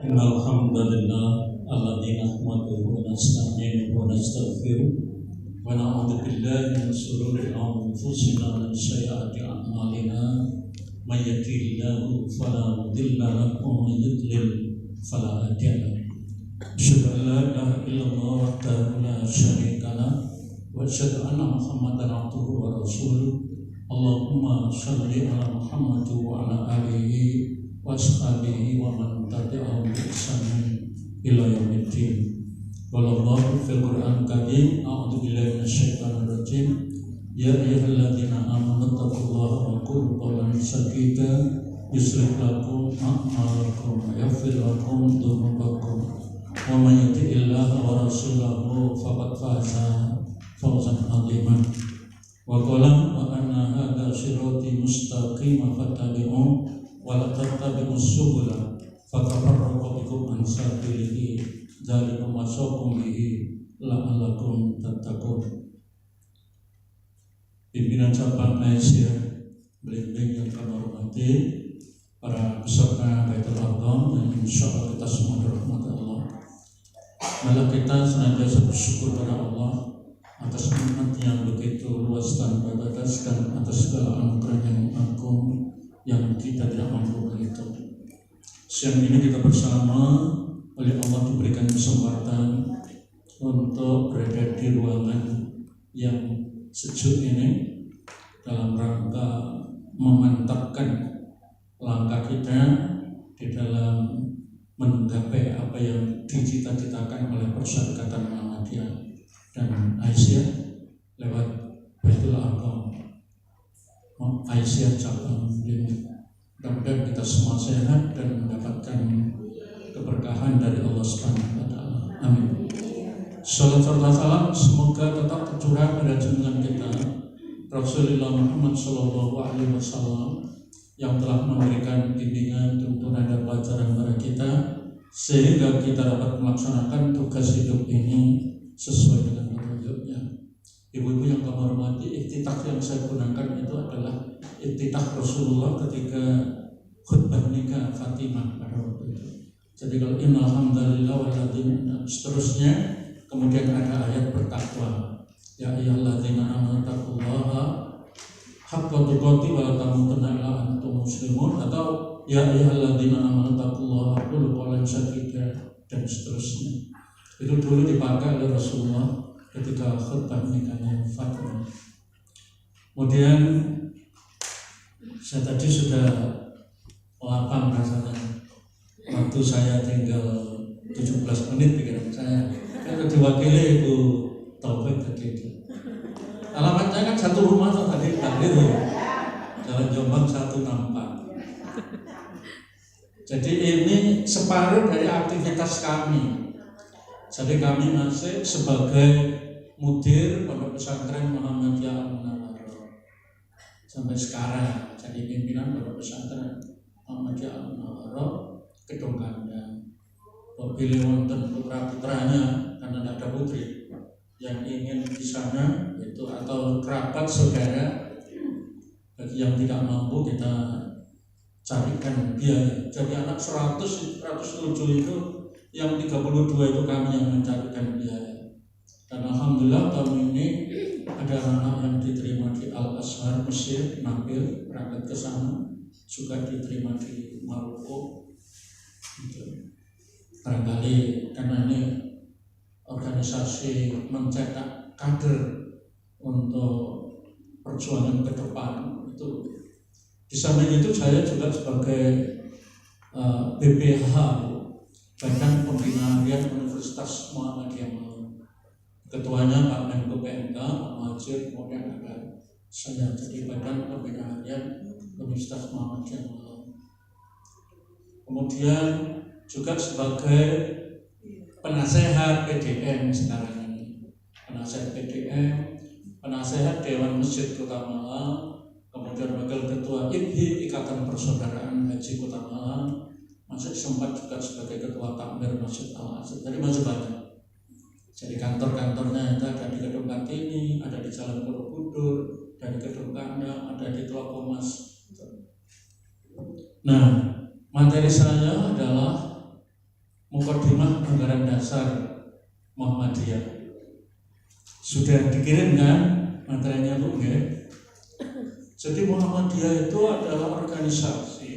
Innal hamdalillah alladzi nahmaduhu wa nasta'inuhu wa nastaghfiruh wa na'udzu billahi min shururi anfusina wa min sayyiati a'malina may yahdihillahu fala mudilla lahu wa may yudlil fala hadiya lahu. Asyhadu an la ilaha illallah wahdahu la syarika lahu wa asyhadu anna Muhammadan abduhu wa rasuluh. Allahumma shalli ala Muhammad wa ala alihi wa ashabihi wa man tabi'ahum bi ihsanin ila yaumiddin. Wallahu fil Qur'an karim. A'udzu billahi minasyaitonir rajim. Ya ayyuhalladzina amanu taqullaha wa qulu qawlan sadida yuslih lakum a'malakum wa yaghfir lakum dhunubakum wa may yuti'illaha wa rasulahu faqad faza fawzan 'aziman. Wa qala wa anna hadza sirati mustaqiman fattabi'uhu wa la tattabi'us subula fatafarraqu bikum an sabilihi dzalikum wasaqum bihi la'allakum tattaqun. Pimpinan cabang Aisyah Blimbing yang kami hormati, para peserta Baitul Ardham yang insyaallah kita semua dirahmati Allah. Malah kita senantiasa bersyukur pada Allah atas nikmat yang begitu luas tanpa batas dan atas segala anugerah yang agung yang kita tidak mampu berhitung. Siang ini kita bersama oleh Allah diberikan kesempatan untuk berada di ruangan yang sejuk ini dalam rangka memantapkan langkah kita di dalam menggapai apa yang dicita-citakan oleh Persyarikatan Muhammadiyah dan Aisyah lewat Baitul Ardham Aisyah cabang Blimbing. Mudah-mudahan kita semua sehat dan mendapatkan keberkahan dari Allah Subhanahu wa taala. Amin. Shalawat serta salam semoga tetap tercurah pada junjungan kita Rasulullah Muhammad sallallahu alaihi wasallam yang telah memberikan bimbingan, tuntunan dan pelajaran kepada kita sehingga kita dapat melaksanakan tugas hidup ini sesuai dengan petunjuknya. Ibu-ibu yang kami hormati, iftitah yang saya gunakan itu adalah iftitah Rasulullah ketika khutbah nikah Fatimah pada waktu itu. Jadi kalau innal hamdalillah walladzina seterusnya, kemudian ada ayat bertakwa. Ya ayyuhalladzina amanu taqullaha haqqa tuqatih wa la tamutunna illa antum muslimun, atau ya ayyuhalladzina amanu taqullaha qulu qawlan sadida dan seterusnya. Itu dulu dipakai oleh Rasulullah ketika khutbah nikahnya Fatimah. Kemudian saya tadi sudah lapang rasanya, waktu saya tinggal 17 menit pikiran saya kan diwakili Ibu Taufik tadi itu. Alamatnya kan satu rumah tadi itu Jalan Jombang 164. Jadi ini separuh dari aktivitas kami. Jadi kami masih sebagai mudir Pondok Pesantren Muhammadiyah Al-Munawwarah sampai sekarang, jadi pimpinan Pondok Pesantren Muhammadiyah Al-Munawwarah Gedung Kandang. Bila wonten putra-putranya, karena tidak ada putri yang ingin di sana itu, atau kerabat saudara bagi yang tidak mampu kita carikan biaya. Jadi anak 107 itu yang 32 itu kami yang mencarikan biaya. Dan alhamdulillah tahun ini ada anak yang diterima di Al-Azhar Mesir, Nabil berangkat ke sana, juga diterima di Maroko. Gitu. Barangkali karena ini organisasi mencetak kader untuk perjuangan ke depan itu. Di samping itu saya juga sebagai BPH Badan Pembina Harian Universitas Muhammadiyah Malang. Ketuanya Pak Menko PMK, Pak Majid, kemudian ada saya jadi Badan Pembina Harian Universitas Muhammadiyah Malang. Kemudian juga sebagai penasehat PDM sekarang ini, penasehat PDM, penasehat Dewan Masjid Kota Malang, kemudian Wakil Ketua IPHI Ikatan Persaudaraan Haji Kota Malang, masih sempat juga sebagai Ketua Takmir Masjid Al-Azhar. Jadi masih banyak. Jadi kantor-kantornya ada di Gedung Kartini, ada di Jalan Borobudur, ada di Gedung Kandang, ada di Tlokomas. Nah, materi saya adalah Mukadimah anggaran dasar Muhammadiyah. Sudah dikirim kan materinya Bu? Jadi Muhammadiyah itu adalah organisasi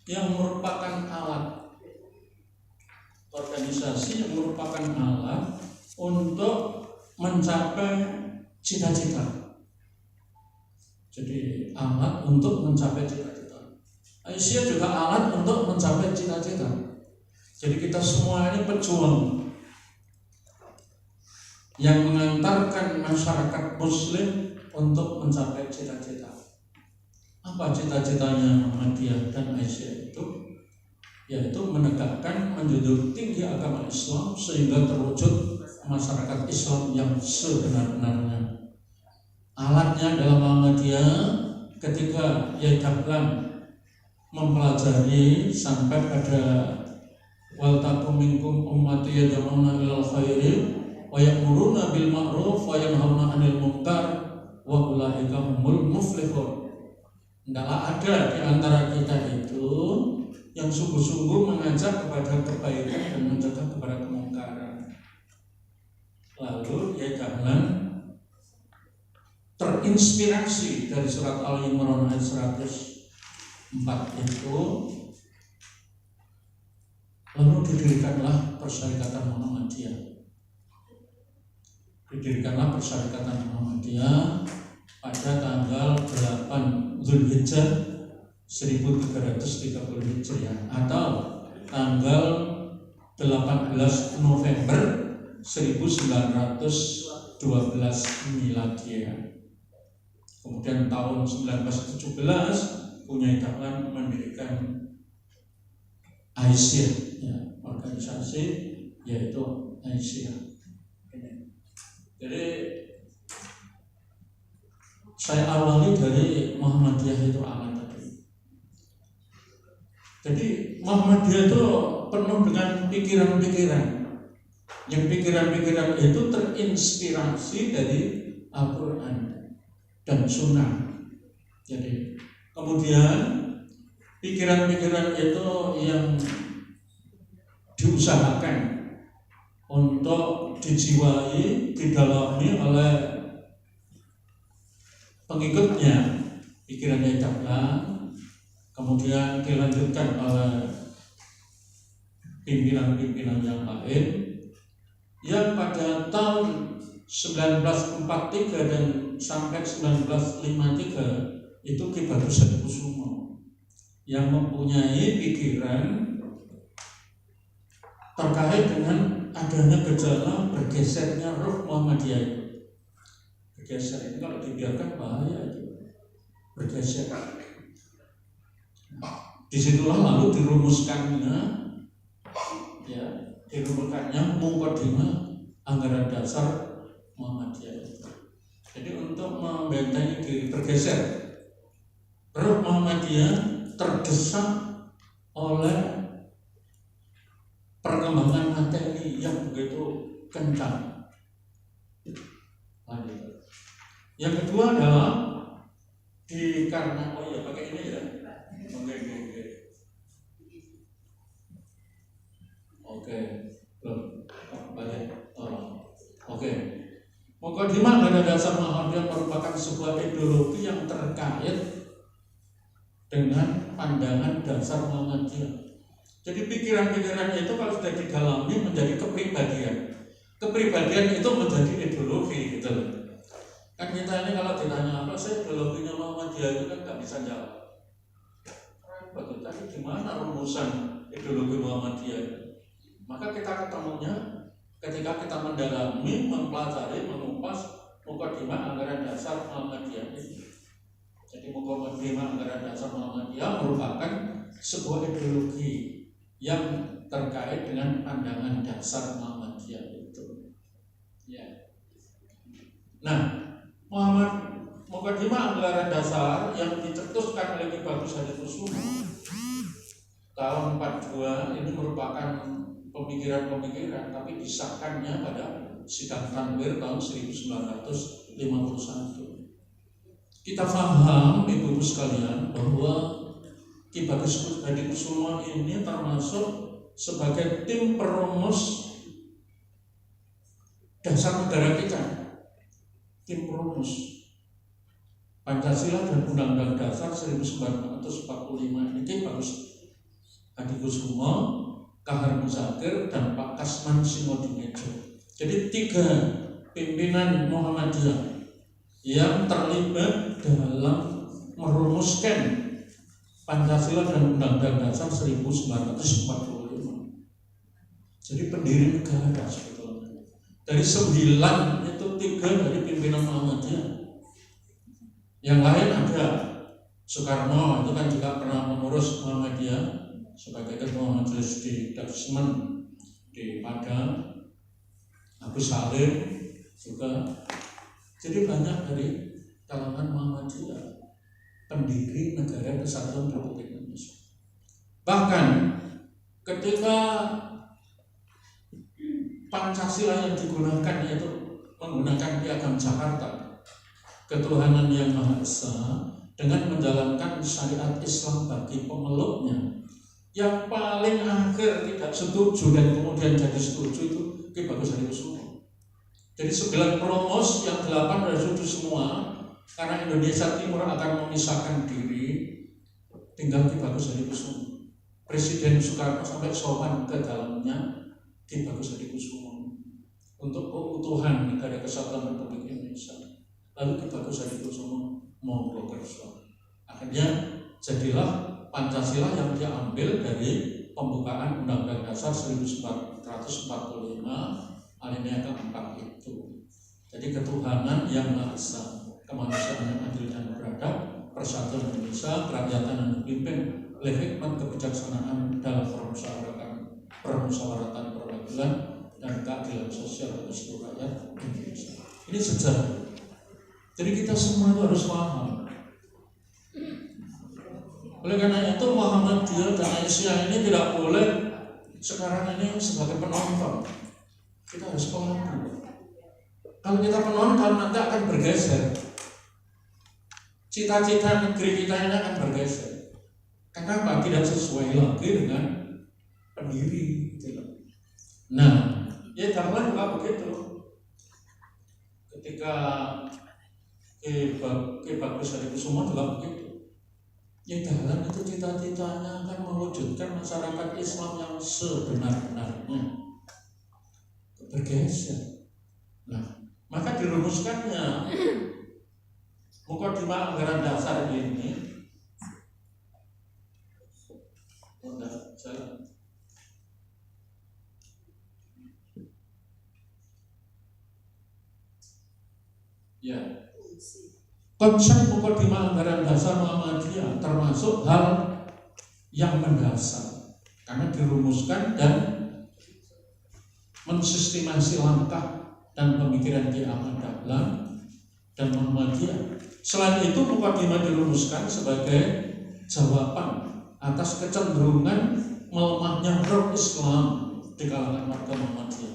yang merupakan alat, organisasi yang merupakan alat untuk mencapai cita-cita. Jadi alat untuk mencapai cita-cita. Aisyah juga alat untuk mencapai cita-cita. Jadi kita semua ini pejuang yang mengantarkan masyarakat Muslim untuk mencapai cita-cita. Apa cita-citanya Muhammadiyah dan Aisyah itu? Yaitu menegakkan, menjunjung tinggi agama Islam sehingga terwujud masyarakat Islam yang sebenar-benarnya. Alatnya dalam Muhammadiyah ketika Yai Dahlan mempelajari sampai pada wal takum minkum ummati yad'una ilal khairi wa ya'muruna bil ma'ruf wa yanhauna 'anil munkar wa ulaika humul muflihun. Tidaklah ada di antara kita itu yang sungguh-sungguh mengajak kepada kebaikan dan mencegah kepada kemungkaran. Lalu Yai Dahlan terinspirasi dari surat Al-Imran ayat 104 itu, lalu didirikanlah Persyarikatan Muhammadiyah. Didirikanlah Persyarikatan Muhammadiyah pada tanggal 8 Zulhijjah 1330 Hijriah atau tanggal 18 November 1912 Miladiah. Kemudian tahun 1917 Yai Dahlan mendirikan Aisyah, ya, organisasi yaitu Aisyah. Jadi saya awali dari Muhammadiyah itu alat tadi. Jadi Muhammadiyah itu penuh dengan pikiran-pikiran. Yang pikiran-pikiran itu terinspirasi dari Al-Quran dan Sunnah. Jadi kemudian pikiran-pikiran itu yang diusahakan untuk dijiwai, didalami oleh pengikutnya, pikirannya Dahlan, kemudian dilanjutkan oleh pimpinan-pimpinan yang lain, yang pada tahun 1943 dan sampai 1953 itu Ki Bagus Hadikusumo yang mempunyai pikiran terkait dengan adanya gejala bergesernya ruh Muhammadiyah. Bergeser ini kalau dibiarkan bahaya itu, bergeser. Disitulah lalu dirumuskannya, ya, dirumuskannya mukadimah anggaran dasar Muhammadiyah itu. Jadi untuk membentengi diri bergeser, ruh Muhammadiyah terdesak oleh perkembangan materi yang begitu kencang. Yang kedua adalah karena pakai ini ya. Oke. Belum. Balik. Oke. Mukadimah pada dasar Muhammadiyah merupakan sebuah ideologi yang terkait dengan pandangan dasar Muhammadiyah. Jadi pikiran-pikiran itu kalau sudah didalami menjadi kepribadian. Kepribadian itu menjadi ideologi gitu loh. Kan kita ini kalau ditanya apa sih ideologinya Muhammadiyah itu kan nggak bisa jawab. Betul, tapi gimana rumusan ideologi Muhammadiyah? Maka kita ketemunya ketika kita mendalami, mempelajari, mengupas mukadimah anggaran dasar Muhammadiyah ini. Jadi mukadimah anggaran dasar Muhammadiyah merupakan sebuah ideologi yang terkait dengan pandangan dasar Muhammadiyah itu. Ya. Nah, mukadimah anggaran dasar yang dicetuskan oleh Ki Bagus Hadikusumo tahun 42 ini merupakan pemikiran-pemikiran, tapi disahkannya pada sidang tanwir tahun 1951. Kita paham, Ibu-ibu sekalian, bahwa Ki Bagus Hadikusumo ini termasuk sebagai tim perumus dasar negara kita, tim perumus Pancasila dan Undang-Undang Dasar 1945 ini Pak Hadikusumo, Kahar Muzakir, dan Pak Kasman Singodimejo. Jadi 3 pimpinan Muhammadiyah yang terlibat dalam merumuskan Pancasila dan Undang-Undang Dasar 1945. Jadi pendiri negara sebetulnya. Dari 9 itu 3 dari pimpinan Muhammadiyah. Yang lain ada Soekarno, itu kan juga pernah mengurus Muhammadiyah sebagai ketua majelis di Dasmen di Padang. Abu Salim juga. Jadi banyak dari kalangan Muhammadiyah pendiri negara Kesatuan Republik Indonesia. Bahkan ketika Pancasila yang digunakan yaitu menggunakan Piagam Jakarta, ketuhanan yang Maha Esa, dengan menjalankan syariat Islam bagi pemeluknya, yang paling akhir tidak setuju dan kemudian jadi setuju itu Ki Bagus Hadikusumo. Jadi 9 perumus yang 8 sudah setuju semua, karena Indonesia Timur akan memisahkan diri, tinggal Ki Bagus Hadikusumo. Presiden Soekarno sampai sowan ke dalamnya Ki Bagus Hadikusumo untuk keutuhan negara Kesatuan Republik Indonesia. Lalu Ki Bagus Hadikusumo monggo kerso. Akhirnya jadilah Pancasila yang diambil dari pembukaan Undang-Undang Dasar 1945 alinea keempat itu. Jadi ketuhanan yang Maha Esa, kemanusiaan yang adil dan beradab, persatuan Indonesia, kerakyatan yang dipimpin oleh hikmat kebijaksanaan dalam permusyawaratan perwakilan dan keadilan sosial bagi seluruh rakyat Indonesia. Ini sejarah. Jadi kita semua itu harus paham. Oleh karena itu Muhammadiyah dan Aisyah ini tidak boleh sekarang ini sebagai penonton. Kita harus paham. Kalau kita penonton nanti akan bergeser. Cita-cita negeri kita ini akan bergeser. Kenapa? Tidak sesuai lagi dengan pendiri. Nah, ya gamelan juga begitu. Ketika Ki Bagus Hadikusumo juga begitu. Yang dalam itu cita-citanya akan mewujudkan masyarakat Islam yang sebenar-benarnya. Bergeser. Nah, maka dirumuskannya Mukadimah Anggaran Dasar ini. Udah jalan. Ya. Konsep Mukadimah Anggaran Dasar Muhammadiyah termasuk hal yang mendasar karena dirumuskan dan mensistemasi langkah dan pemikiran Ki Ahmad Dahlan dan Muhammadiyah. Selain itu Mukadimah dirumuskan sebagai jawaban atas kecenderungan melemahnya roh Islam di kalangan warga Muhammadiyah.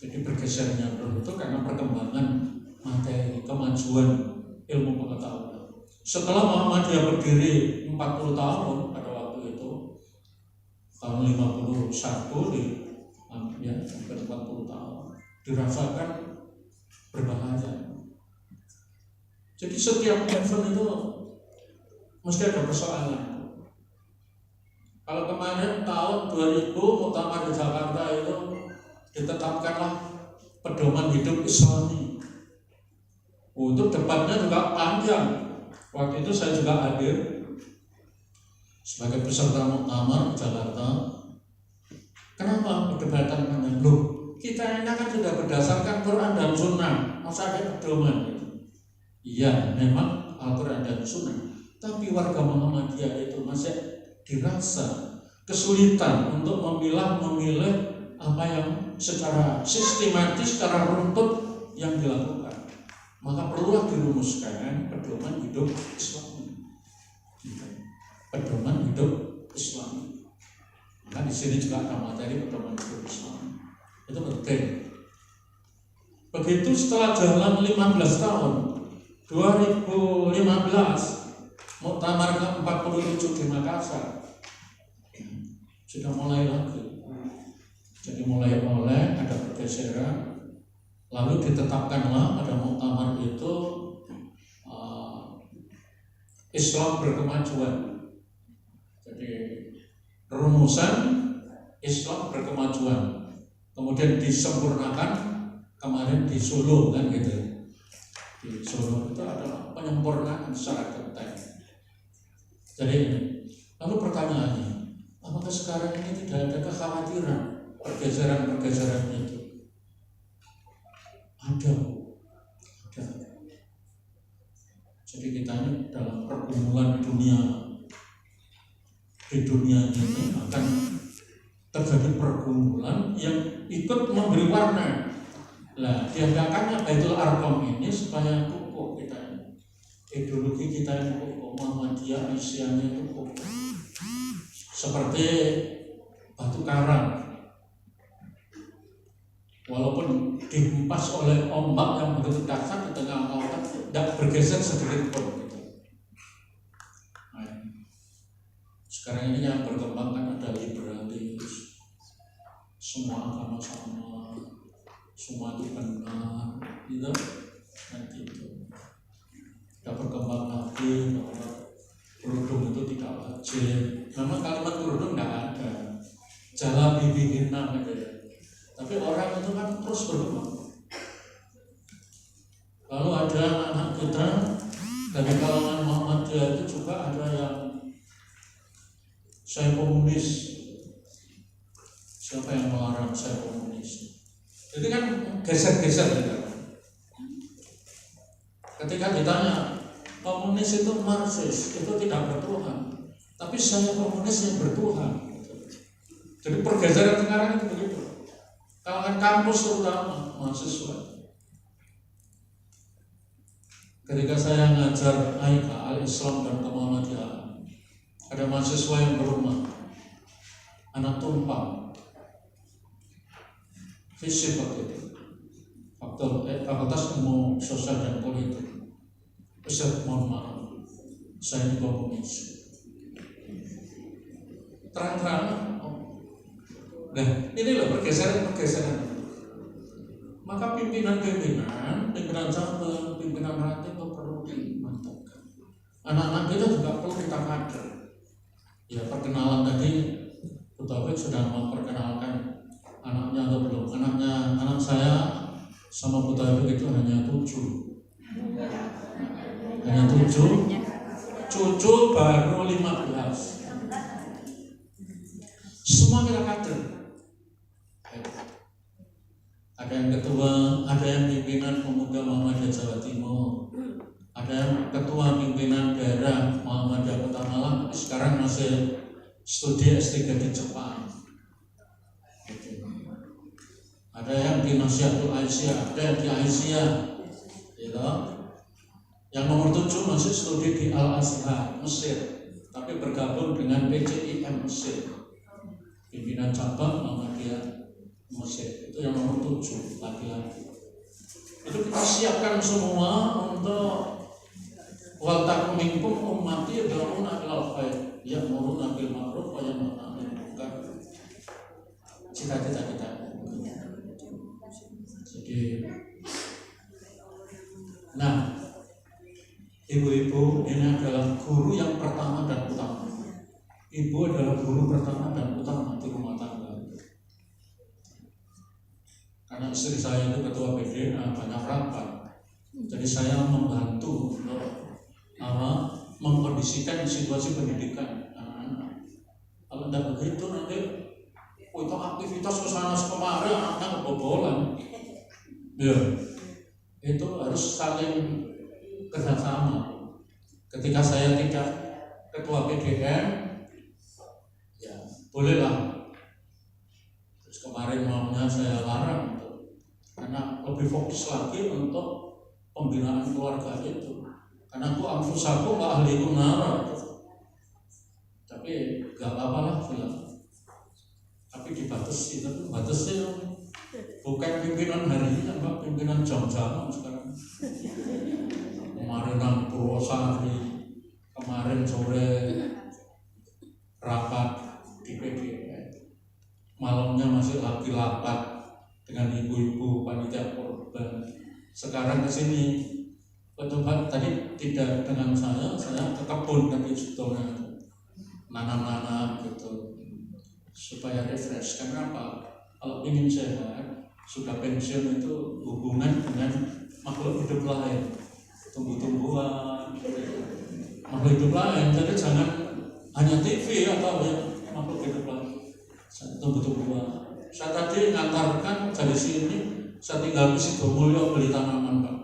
Jadi bergesernya roh itu karena perkembangan materi, kemajuan ilmu pengetahuan. Setelah Muhammadiyah berdiri 40 tahun pada waktu itu, tahun 51 ya, hampir 40 tahun, dirasakan berbahaya. Jadi setiap event itu mesti ada persoalan. Kalau kemarin tahun 2000 Muktamar di Jakarta itu ditetapkanlah pedoman hidup Islami. Untuk debatnya juga panjang. Waktu itu saya juga hadir sebagai peserta muktamar di Jakarta. Kenapa perdebatan panjang? Loh, kita ini kan sudah berdasarkan Quran dan Sunnah. Masa ada pedoman? Iya, memang Al-Quran dan Sunnah. Tapi warga Muhammadiyah itu masih dirasa kesulitan untuk memilih apa yang secara sistematis, secara runtut yang dilakukan. Maka perlulah dirumuskan pedoman hidup Islam. Pedoman hidup Islam. Maka di sini juga ada materi pedoman hidup Islam. Itu penting. Begitu setelah jalan 15 tahun, 2015 Muktamar ke-47 di Makassar. sudah mulai lagi. Jadi mulai ada pergeseran, lalu ditetapkanlah pada muktamar itu Islam berkemajuan. Jadi rumusan Islam berkemajuan, kemudian disempurnakan kemarin di Solo kan gitu. Di Solo itu adalah penyempurnaan secara konten. Jadi lalu pertanyaannya, apakah sekarang ini tidak ada kekhawatiran pergeseran itu? Ada. Jadi kita ini dalam pergumulan dunia. Di dunia ini akan terjadi pergumulan yang ikut memberi warna. Nah, diadakannya Baitul Arqam ini supaya kukuh kita ini. Ideologi kita ini kukuh, Muhammadiyah, Islamnya itu kukuh. Seperti batu karang. Walaupun dihempas oleh ombak yang begitu dahsyat di tengah lautan, tidak bergeser sedikit pun. Nah, sekarang ini yang berkembang kan ada liberalis, semua agama sama, semua itu benar, gitu, dan gitu. Tidak berkembang lagi bahwa kerudung itu tidak wajib. Memang kalimat kerudung tidak ada, jala bibihina gitu ya. Tapi orang itu kan terus berkembang. Lalu ada anak kita dari kalangan Muhammadiyah itu juga ada yang saya komunis. Siapa yang melarang saya komunis? Jadi kan geser-geser gitu. Ketika ditanya komunis itu Marxis, itu tidak bertuhan. Tapi saya komunis yang bertuhan. Jadi pergeseran sekarang itu begitu. Kalangan kampus terutama mahasiswa. Ketika saya ngajar AIKA, Al-Islam dan Kemuhammadiyaan, ada mahasiswa yang berumah, anak tumpang, fisik waktu itu, Fakultas Ilmu Sosial dan Politik. Ustaz, mohon maaf, saya ini komunis. Terang-terangan. Nah, ini loh pergeseran. Maka pimpinan cabang, pimpinan ranting itu perlu dimantapkan. Anak-anak kita juga perlu kita kader. Ya, perkenalan tadi, Bu Taufik sudah memperkenalkan anaknya atau belum? Anak saya sama Bu Taufik itu hanya 7. Hanya 7. Cucu baru 15. Semua kita kader. Ada yang ketua, ada yang pimpinan pemuda Muhammadiyah Jawa Timur, ada yang ketua pimpinan daerah Muhammadiyah Kota Malang, sekarang masih studi S3 di Jepang. Ada yang di Nasihatul Aisyah, ada yang di Aisyah, gitu. Yang nomor 7 masih studi di Al-Azhar, Mesir, tapi bergabung dengan PCIM Mesir, pimpinan cabang Muhammadiyah Mesir. Itu yang nomor 7, laki-laki. Itu kita siapkan semua untuk wal takum minkum ummati yad'una ilal khair ya'muruna bil ma'ruf wa yanhauna 'anil munkar. Cita-cita kita. Jadi, nah, ibu-ibu ini adalah guru yang pertama dan utama. Ibu adalah guru pertama dan utama di rumah tangga. Karena istri saya itu ketua BDA, banyak rapat. Jadi saya membantu untuk mengkondisikan situasi pendidikan anak-anak. Kalau tidak begitu nanti itu aktivitas kesana kemari anaknya kebobolan. Ya, itu harus saling kerjasama. Ketika saya tidak ketua PDM, ya bolehlah. Terus kemarin maunya saya larang karena lebih fokus lagi untuk pembinaan keluarga itu. Karena aku anfusaku nggak ahlikum nara, tapi nggak apa-apa lah bilang. Tapi dibatasi, bukan pimpinan hari ini, Pak, pimpinan jam-jaman sekarang. Kemarin nang Purwosari, kemarin sore rapat di PDN. malamnya masih lagi rapat dengan ibu-ibu panitia korban. Sekarang ke sini coba tadi tidak dengan saya ke kebun tadi sebetulnya nanam-nanam gitu supaya refresh. Kenapa? Kalau ingin sehat sudah pensiun itu hubungan dengan makhluk hidup lain, tumbuh-tumbuhan, makhluk hidup lain. Jadi jangan hanya TV atau makhluk hidup lain, tumbuh-tumbuhan. Saya tadi ngantarkan dari sini, saya tinggal di Sidomulyo beli tanaman Pak,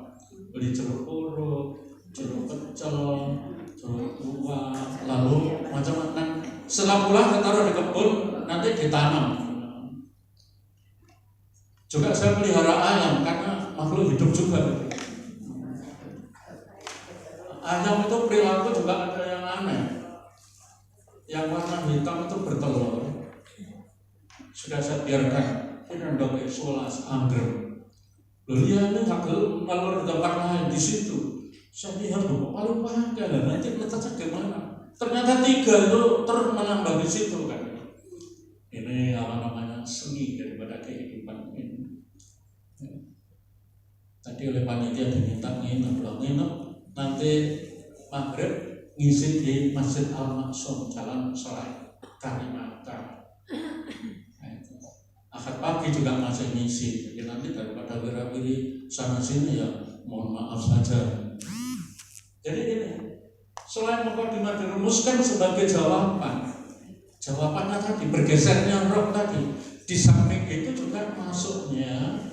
beli jeruk purut, jeruk pecel, jeruk buah, lalu macam-macam. Setelah pulang saya taruh di kebun, nanti ditanam. Juga saya pelihara ayam karena makhluk hidup juga. Ayam itu perilaku juga ada yang aneh. Yang warna hitam itu bertelur. Sudah saya biarkan ini dok isolasi anggrek. Loh iya ini nggak telur di tempat lain di situ. Saya lihat kok paling pakai nanti letaknya gimana? Ternyata 3 itu terus menambah di situ kan. Ini namanya seni daripada kehidupan ini. Tadi oleh panitia diminta nginep nanti maghrib ngisi di Masjid Al-Maksum Jalan Soleh Karimata. Ahad pagi juga masih ngisi. Jadi nanti daripada wira-wiri sana sini ya mohon maaf saja. Jadi ini selain mukadimah dirumuskan sebagai jawabannya tadi bergesernya roh tadi, di samping itu juga masuknya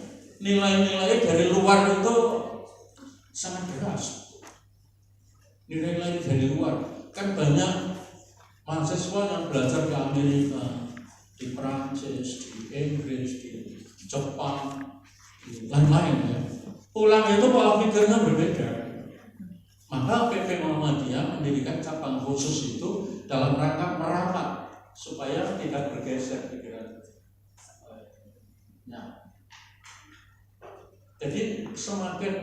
nilai-nilai dari luar itu sangat deras. Nilai-nilai dari luar kan banyak mahasiswa yang belajar di Amerika, di Prancis, di Inggris, di Jepang, dan lain ya. Pulang itu pola pikirnya berbeda. Maka PP Muhammadiyah mendirikan cabang khusus itu dalam rangka merapat supaya tidak bergeser pikiran. Nah, jadi semakin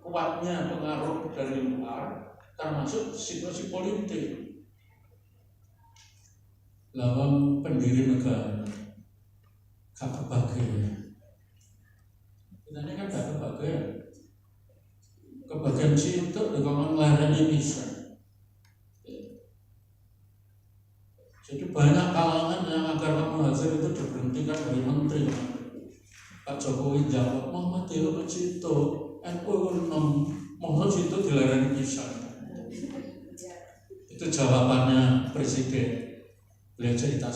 kuatnya pengaruh dari luar, termasuk situasi politik. Lawan pendiri negara gak kebagian. Kita ini kan gak kebagian. Kebagian cinta dengan larannya bisa. Jadi banyak kalangan yang agar muhajir itu diberhentikan dari menteri. Pak Jokowi jawab Muhammadiyah kan cinta, NU mohon cinta dilarang bisa. Itu jawabannya presiden. Beliau cerita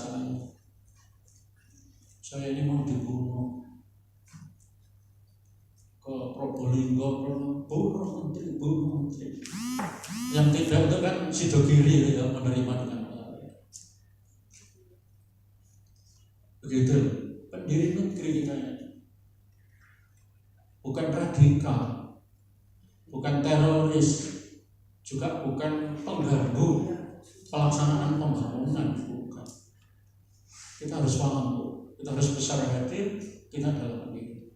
saya ini mau dibunuh ke Probolinggo, bunuh menteri. Yang tidak itu kan Sidogiri ya, menerima dengan baik. Begitu pendiri negeri kita ini. Bukan radikal, bukan teroris, juga bukan pengganggu pelaksanaan pembangunan, bukan. Kita harus paham, kita harus besar hati, kita dalam ini.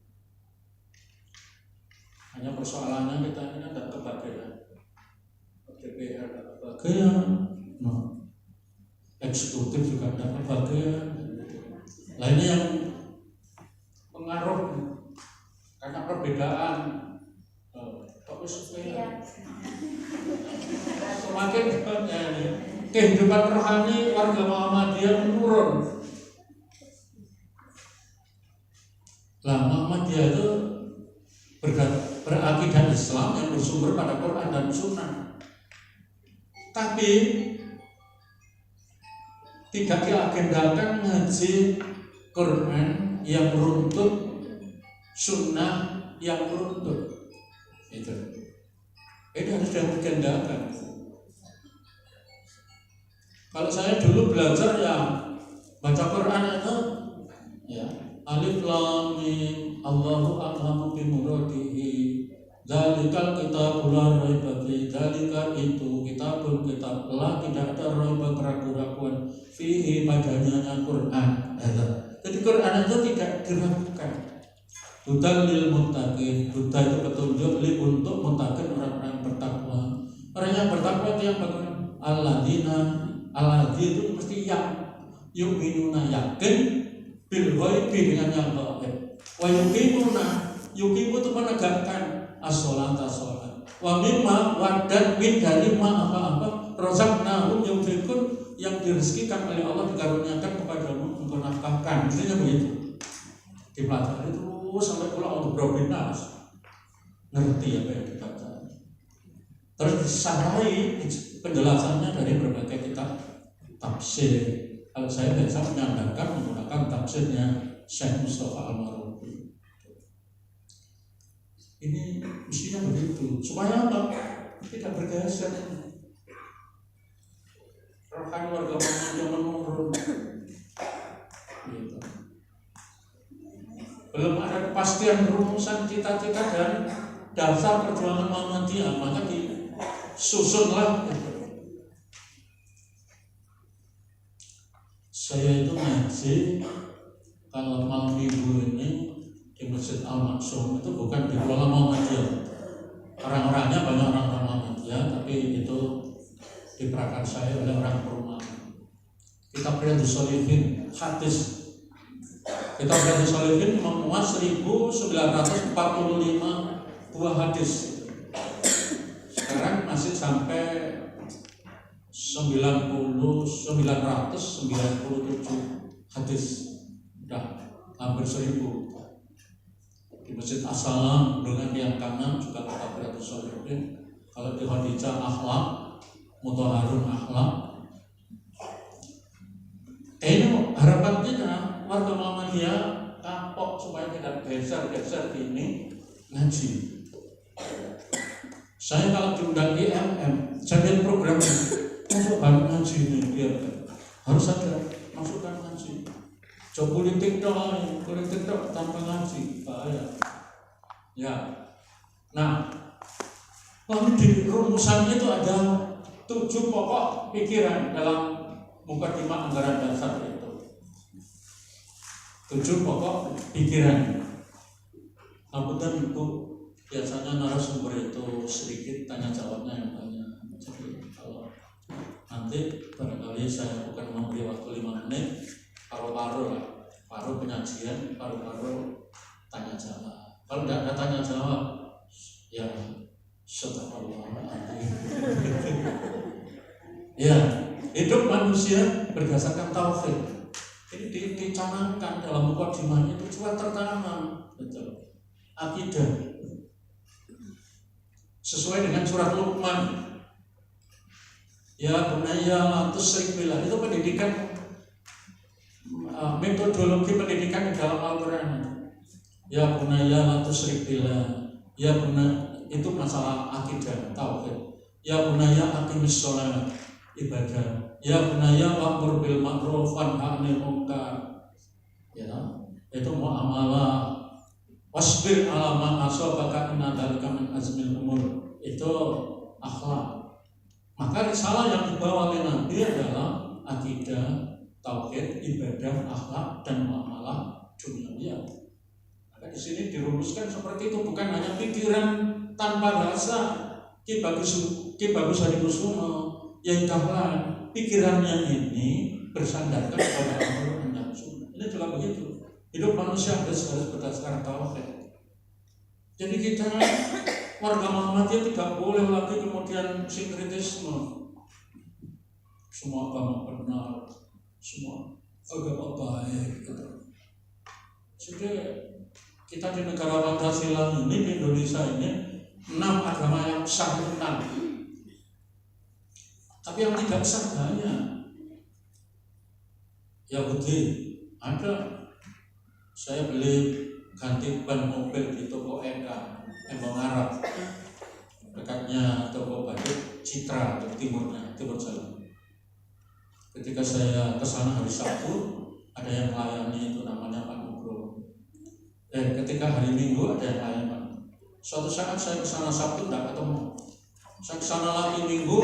Hanya persoalannya kita ini ada kebagian, DPR ada kebagian, eksekutif juga ada kebagian. Lainnya yang pengaruh karena perbedaan semakin kehidupan rohani warga Muhammadiyah menurun. Lah Muhammadiyah itu berakidah Islam yang bersumber pada Quran dan Sunnah, tapi tidak diagendakan ngaji Quran yang runtut, Sunnah yang runtut. Itu harus diagendakan. Kalau saya dulu belajar ya baca Quran itu ya Alif Lam Mim Allahu a'lamu bi muradihi dzalikal kitabul la raiba fihi dzalika itu kitab lah tidak ada raiba keraguan fihi padanya Quran. Jadi Quran itu tidak diragukan. Hudal lil muttaqin, huda itu petunjuk li untuk muttaqin, orang-orang yang bertakwa. Orang yang bertakwa itu yang bagaimana? Alladzina itu mesti yang yu'minuna yakin bil ghaibi dengan yang gaib. Wa yuqimu itu menegakkan as-sholata sholat. Wa mimma wadan min dari ma apa-apa razaqnahum yunfiqun yang direzekikan oleh Allah dikaruniakan kepadamu untuk nafkahkan. Intinya begitu. Dipelajari terus sampai pulang untuk berbinas. Ngerti apa yang dibaca. Terus disarahi penjelasannya dari berbagai kitab tafsir. Kalau saya biasa menyandarkan menggunakan tafsirnya Syekh Mustafa Al-Marufi. Ini mestinya begitu. Supaya apa? Tidak bergeser. Rohani warga Muhammad menurun. Gitu. Belum ada kepastian rumusan cita-cita dan dasar perjuangan Muhammadiyah, maka disusunlah. Saya itu ngaji kalau malam minggu ini di Masjid Al-Maksum itu bukan dikelola Muhammadiyah. Orang-orangnya banyak orang Muhammadiyah, tapi itu diprakarsai oleh orang perumahan. Kitab Riyadhus Shalihin hadis. Kitab Riyadhus Shalihin memuat 1945 buah hadis. Sekarang masih sampai 997 hadis. Sudah hampir 1000. Di Masjid As-Salam dengan yang kanan juga kitab Riyadhus Shalihin. Kalau di Khadijah akhlak, Mutahharun akhlak. Ini harapan kita warga Muhammadiyah kapok supaya tidak geser-geser ini ngaji. Saya kalau diundang IMM, saya program masuk banyak ngaji ini biar harus ada masukan ngaji. Coba politik tanpa ngaji bahaya. Ya. Nah, lalu di rumusan itu ada 7 pokok pikiran dalam mukadimah anggaran dasar itu. 7 pokok pikiran. Kemudian itu biasanya narasumber itu sedikit, tanya jawabnya yang banyak. Jadi kalau nanti barangkali saya bukan memberi waktu 5 menit, paruh-paruh lah, paruh penyajian, paruh-paruh tanya jawab. Kalau tidak ada tanya jawab, ya Subhanallah. Ya, hidup manusia berdasarkan tauhid. Ini dicanangkan dalam mukadimahnya itu juga tertanam, betul. Akidah sesuai dengan surat Luqman. Ya bunayya la tusyrik billah, itu pendidikan metodologi pendidikan di dalam Al-Qur'an. Ya bunayya la tusyrik billah. Ya bunayya, itu masalah akidah, tauhid. Ya bunayya aqimis shalah, ibadah. Ya bunayya wa'mur bil ma'ruf wanha 'anil munkar. Ya, itu muamalah. Wasbir ala ma asabaka inna dzalika min azmil umur. Itu akhlak. Maka risalah yang dibawa oleh Nabi adalah akidah, tauhid, ibadah, akhlak dan muamalah duniawiyah. Maka di sini dirumuskan seperti itu, bukan hanya pikiran tanpa rasa. Ki Bagus Hadikusuma yang dahlan pikirannya ini bersandarkan pada Al-Quran dan Sunnah. Ini juga begitu. Hidup manusia harus berdasarkan tauhid. Jadi kita warga Muhammadiyah tidak boleh lagi kemudian sinkretisme. Semua agama benar, semua agama baik. Jadi kita di negara Pancasila ini, di Indonesia ini 6 agama yang sempurna. Tapi yang tidak sah banyak. Yahudi ada. Saya beli ganti ban mobil di toko Eka, Embong Arab, dekatnya toko baju Citra di timur Jalan. Ketika saya ke sana hari Sabtu, ada yang melayani, itu namanya Pak Nugroho. Ketika hari Minggu ada yang melayani Pak. Suatu saat saya ke sana Sabtu tidak ketemu. Saya ke sana lagi Minggu,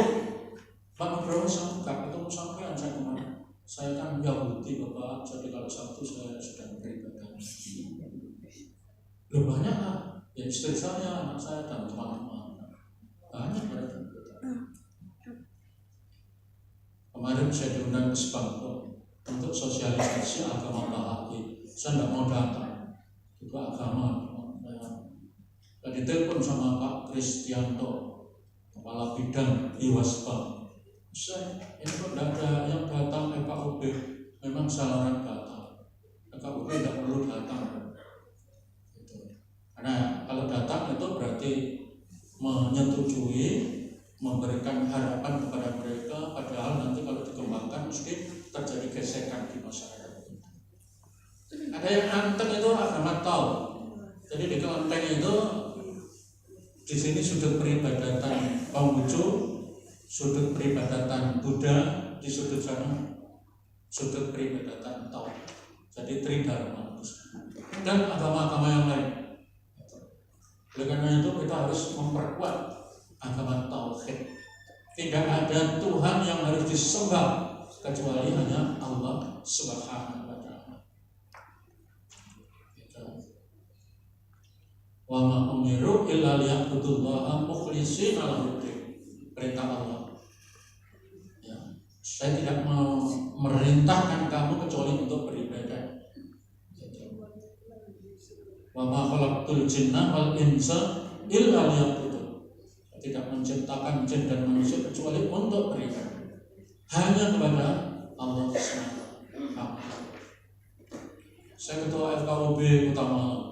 Pak Nugroho tidak ketemu sampai saya kemana. Saya kan Yahudi Bapak, jadi kalau Sabtu saya sudah beribadah. Loh banyak lah, ya istri saya, anak saya dan teman-teman banyak mereka. Kemarin saya diundang ke Sebangkok untuk sosialisasi agama Baha'i. saya tidak mau datang juga agama. Dan ditelepon sama Pak Kristianto, kepala bidang Iwaspa. Ini kok tidak ada yang datang FKUB, memang saluran datang. FKUB tidak perlu datang. Karena kalau datang itu berarti menyetujui, memberikan harapan kepada mereka, padahal nanti kalau dikembangkan mesti terjadi gesekan di masyarakat. Ada yang anteng itu agama tahu. Jadi di kelenteng itu di sini sudut peribadatan Konghucu, sudut peribadatan Buddha, di sudut sana sudut peribadatan Tao. Jadi Tridharma dan agama-agama yang lain. Oleh karena itu kita harus memperkuat agama tauhid. Tidak ada Tuhan yang harus disembah kecuali hanya Allah Subhanahu wa Ta'ala. Wa ma umiru illa liya'budullaha mukhlishina lahu-d-din. Perintah Allah. Ya, saya tidak mau merintahkan kamu kecuali untuk beribadah. Wa ma khalaqtul jinna wal insa illa liya'budun. Tidak menciptakan jin dan manusia kecuali untuk beribadah hanya kepada Allah SWT. Saya ketua FKUB utama.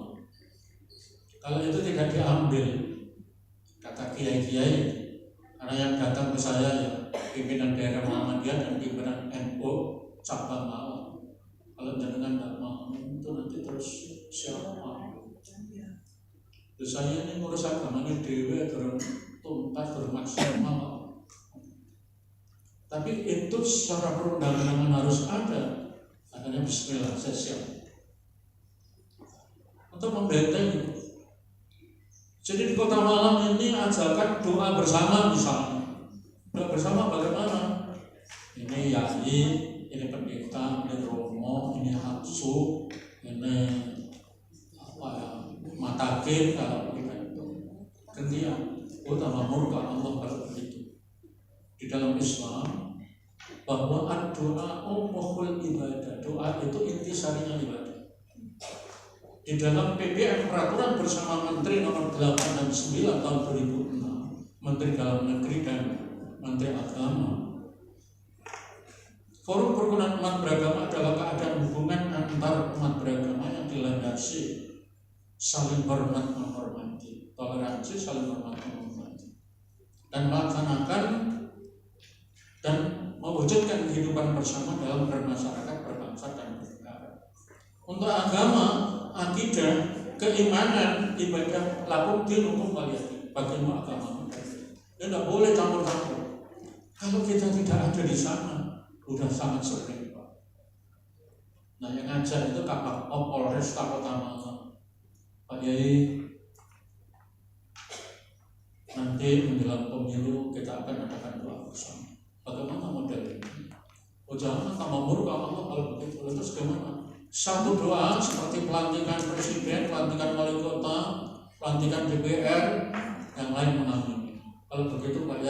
Kalau itu tidak diambil, kata kiai-kiai, karena yang datang ke saya ya pimpinan daerah Muhammadiyah dan pimpinan NU cabang Malang. Kalau jangan tidak mau itu nanti terus siapa? Terus saya ini ngurus agama ini dewe turun tuntas turun maksimal. Tapi itu secara perundang-undangan harus ada. Akhirnya Bismillah saya siap untuk membentengi. Jadi di Kota Malang ini ajarkan doa bersama misalnya. Doa bersama bagaimana? Ini yai, ini pendeta, ini romo, ini haksu, ini apa ya, matakin kalau kita itu gantian. Utama murka Allah kalau begitu. Di dalam Islam bahwa doa mukhul ibadah. Doa itu intisarinya ibadah. Di dalam PPN peraturan bersama Menteri nomor 8 dan 9 tahun 2006, Menteri Dalam Negeri dan Menteri Agama, forum kerukunan umat beragama adalah keadaan hubungan antar umat beragama yang dilandasi saling hormat menghormati, toleransi saling hormat menghormati, dan melaksanakan dan mewujudkan kehidupan bersama dalam bermasyarakat, berbangsa dan bernegara. Untuk agama, akidah, keimanan, ibadah, lakum dinukum waliyadin. Bagaimana agama kita? Tidak boleh campur-campur. Kalau kita tidak ada di sana, sudah sangat sering, Pak. Nah, yang ngajar itu Kapolres Polres Kota Malang, Pak Yai. Nanti menjelang pemilu kita akan adakan doa bersama. Bagaimana model ini? Oh jangan tambah murka Allah kalau begitu. Terus gimana? Satu doa seperti pelantikan presiden, pelantikan wali kota, pelantikan DPR, yang lain mengamini. Kalau begitu Pak Yai